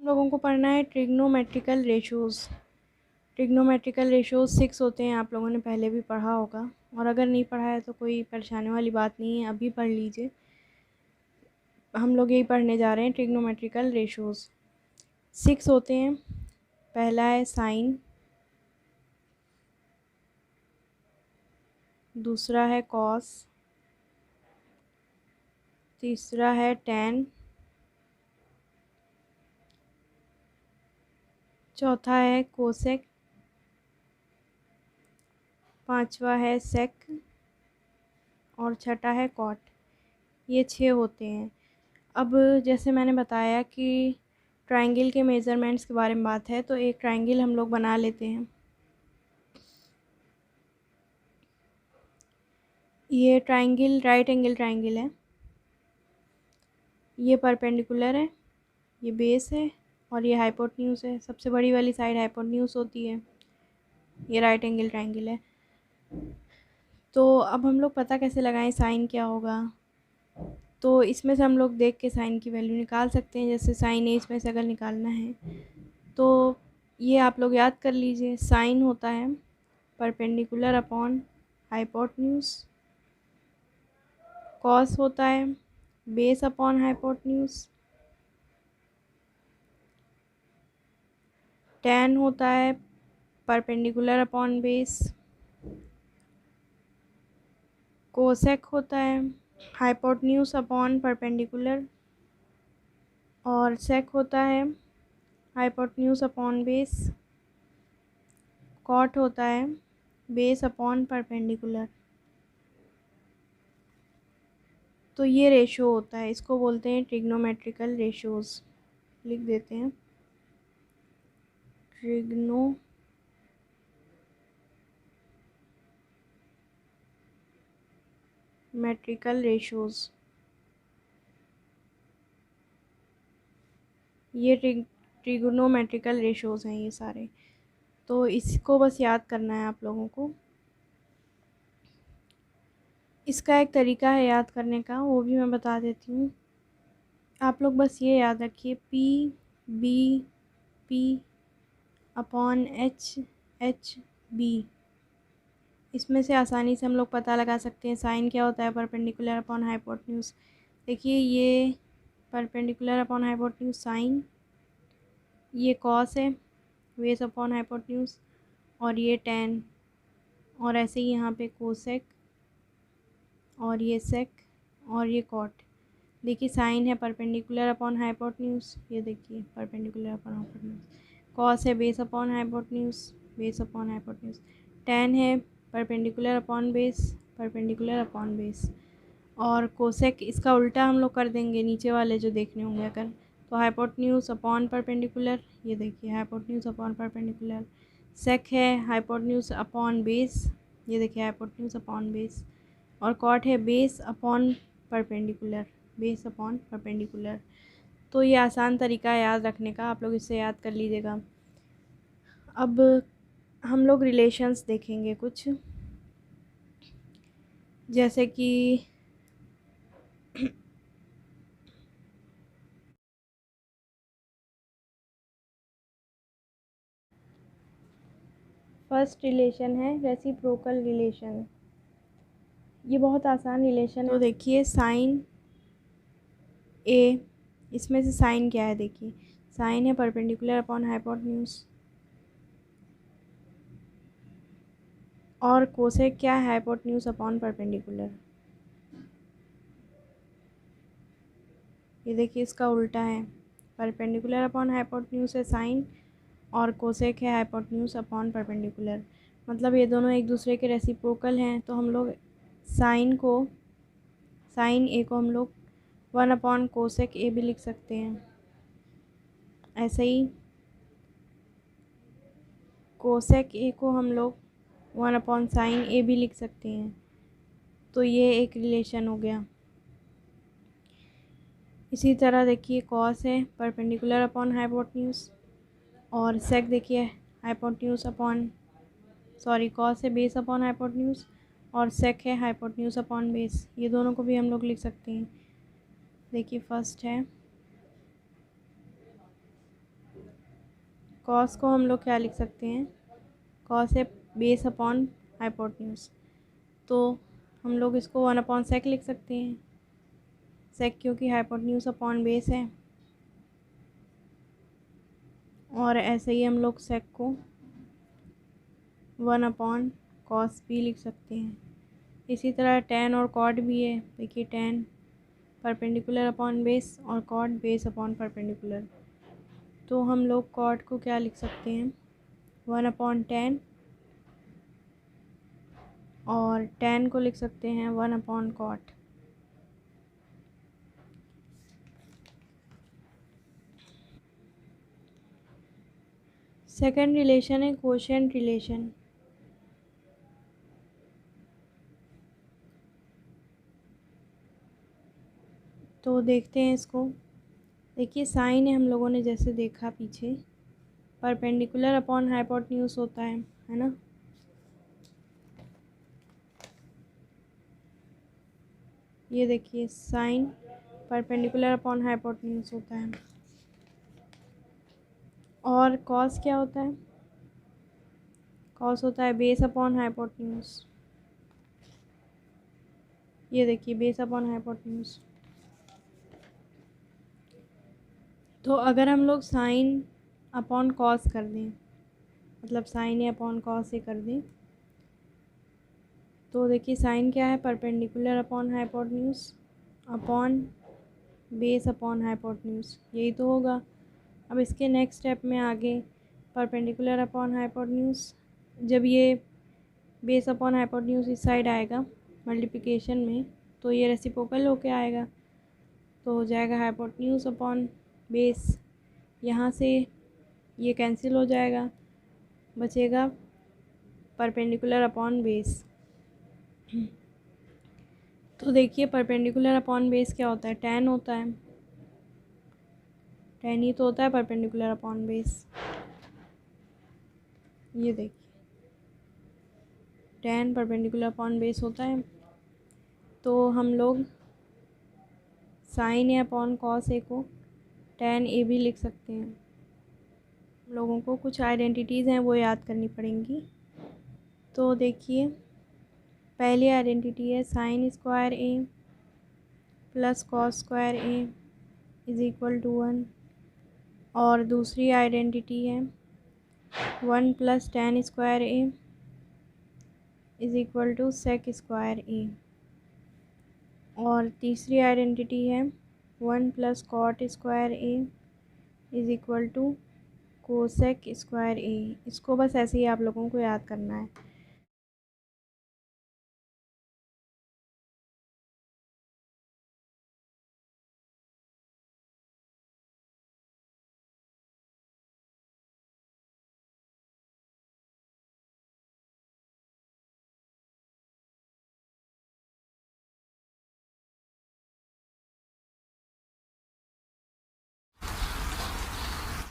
लोगों को पढ़ना है ट्रिग्नोमेट्रिकल रेशोज़। ट्रिग्नोमेट्रिकल रेशोज़ 6 होते हैं, आप लोगों ने पहले भी पढ़ा होगा, और अगर नहीं पढ़ा है तो कोई परेशानी वाली बात नहीं है, अभी पढ़ लीजिए। हम लोग यही पढ़ने जा रहे हैं, ट्रिग्नोमेट्रिकल रेशोज़ 6 होते हैं। पहला है साइन, दूसरा है कॉस, तीसरा है टैन, चौथा है कोसेक, पांचवा है सेक और छठा है कॉट। ये 6 होते हैं। अब जैसे मैंने बताया कि ट्रायंगल के मेज़रमेंट्स के बारे में बात है, तो एक ट्रायंगल हम लोग बना लेते हैं। ये ट्रायंगल राइट एंगल ट्रायंगल है, ये परपेंडिकुलर है, ये बेस है और ये हाइपोटेन्यूज है। सबसे बड़ी वाली साइड हाइपोटेन्यूज होती है। ये राइट एंगल ट्रायंगल है। तो अब हम लोग पता कैसे लगाएं साइन क्या होगा, तो इसमें से हम लोग देख के साइन की वैल्यू निकाल सकते हैं। जैसे साइन ए इसमें से अगर निकालना है तो ये आप लोग याद कर लीजिए, साइन होता है परपेंडिकुलर अपॉन हाइपोटेन्यूज, कॉस होता है बेस अपॉन हाइपोटेन्यूज, टैन होता है परपेंडिकुलर अपॉन बेस, कोसेक होता है हाइपोटेन्यूज अपॉन परपेंडिकुलर, और सेक होता है हाइपोटेन्यूज अपॉन बेस, कॉट होता है बेस अपॉन परपेंडिकुलर। तो ये रेशो होता है, इसको बोलते हैं ट्रिग्नोमेट्रिकल रेशोज़। लिख देते हैं ट्रिग्नोमेट्रिकल रेशोज़। ये ट्रिग्नोमेट्रिकल रेशोज़ हैं ये सारे। तो इसको बस याद करना है आप लोगों को। इसका एक तरीका है याद करने का, वो भी मैं बता देती हूँ। आप लोग बस ये याद रखिए, P B P upon H H B. इसमें से आसानी से हम लोग पता लगा सकते हैं साइन क्या होता है, परपेंडिकुलर अपॉन हाइपोटेन्यूज। देखिए ये परपेंडिकुलर अपॉन हाइपोटेन्यूज साइन, ये कॉस है बेस अपॉन हाइपोटेन्यूज, और ये टैन, और ऐसे ही यहाँ पे कोसेक, और ये सेक, और ये कॉट। देखिए साइन है परपेंडिकुलर अपॉन हाइपोटेन्यूज, ये देखिए परपेंडिकुलर अपॉन हाइपोटेन्यूज, कॉस है base upon hypotenuse, base upon hypotenuse, tan है perpendicular upon base, perpendicular upon base, और कोसेक इसका उल्टा हम लोग कर देंगे नीचे वाले जो देखने होंगे अगर, तो हाइपोटेन्यूज अपॉन परपेंडिकुलर, ये देखिए हाइपोटेन्यूज अपॉन परपेंडिकुलर, सेक है हाइपोटेन्यूज अपॉन बेस, ये देखिए हाइपोटेन्यूज अपॉन बेस, और कॉट है base upon perpendicular, base upon perpendicular. तो ये आसान तरीका है याद रखने का, आप लोग इससे याद कर लीजिएगा। अब हम लोग रिलेशंस देखेंगे कुछ, जैसे कि फर्स्ट रिलेशन है रेसिप्रोकल रिलेशन। ये बहुत आसान रिलेशन है। तो देखिए साइन ए, इसमें से साइन क्या है, देखिए साइन है परपेंडिकुलर अपॉन हाइपोटेन्यूज, और कोसेक क्या है, हाइपोटेन्यूज अपॉन परपेंडिकुलर। ये देखिए इसका उल्टा है, परपेंडिकुलर अपॉन हाइपोटेन्यूज है साइन, और कोसेक है हाइपोटेन्यूज अपॉन परपेंडिकुलर। मतलब ये दोनों एक दूसरे के रेसिप्रोकल हैं। तो हम लोग साइन ए को हम लोग 1 अपॉन कोसेक ए भी लिख सकते हैं। ऐसे ही कोसेक ए को हम लोग 1 अपॉन साइन ए भी लिख सकते हैं। तो ये एक रिलेशन हो गया। इसी तरह देखिए कॉस है परपेंडिकुलर अपॉन हाइपोटेन्यूज, और सेक देखिए हाइपोटेन्यूज अपॉन कॉस है बेस अपॉन हाइपोटेन्यूज, और सेक है हाइपोटेन्यूज अपॉन बेस। ये दोनों को भी हम लोग लिख सकते हैं। देखिए फर्स्ट है कॉस को हम लोग क्या लिख सकते हैं, कॉस है बेस अपॉन हाइपोटेन्यूज, तो हम लोग इसको 1 अपॉन सेक लिख सकते हैं, सेक क्योंकि हाइपोटेन्यूज अपॉन बेस है। और ऐसे ही हम लोग सेक को 1 अपॉन कॉस भी लिख सकते हैं। इसी तरह टेन और कॉट भी है, देखिए टेन परपेंडिकुलर अपॉन बेस और कॉट बेस अपॉन परपेंडिकुलर, तो हम लोग कॉट को क्या लिख सकते हैं 1 अपॉन टेन, और टेन को लिख सकते हैं 1 अपॉन कॉट। सेकंड रिलेशन है कोशेंट रिलेशन। तो देखते हैं इसको। देखिए साइन है, हम लोगों ने जैसे देखा पीछे परपेंडिकुलर अपॉन हाइपोटेन्यूज होता है ना। ये देखिए साइन परपेंडिकुलर अपॉन हाइपोटेन्यूज होता है। और कॉस क्या होता है, कॉस होता है बेस अपॉन हाइपोटेन्यूज। ये देखिए बेस अपॉन हाइपोटेन्यूज। तो अगर हम लोग साइन अपॉन कॉस कर दें, मतलब साइन या अपॉन कॉस से कर दें, तो देखिए साइन क्या है perpendicular upon hypotenuse upon base upon hypotenuse, यही तो होगा। अब इसके नेक्स्ट स्टेप में आगे परपेंडिकुलर अपॉन हाइपोटेन्यूज, जब ये बेस अपॉन हाइपोटेन्यूज इस साइड आएगा मल्टीप्लिकेशन में, तो ये रेसिप्रोकल होके आएगा, तो हो जाएगा हाइपोटेन्यूज अपॉन बेस। यहाँ से ये कैंसिल हो जाएगा, बचेगा परपेंडिकुलर अपॉन बेस। तो देखिए परपेंडिकुलर अपॉन बेस क्या होता है, टेन होता है, टेन ही तो होता है परपेंडिकुलर अपॉन बेस। ये देखिए टेन परपेंडिकुलर अपॉन बेस होता है। तो हम लोग साइन या अपॉन कॉस ए को टेन ए भी लिख सकते हैं। लोगों को कुछ आइडेंटिटीज़ हैं वो याद करनी पड़ेंगी। तो देखिए पहली आइडेंटिटी है sine square a plus cos square a is equal to 1, और दूसरी आइडेंटिटी है 1 plus tan square a is equal to sec square a, और तीसरी आइडेंटिटी है 1 plus cot square a is equal to cosec square a. इसको बस ऐसे ही आप लोगों को याद करना है।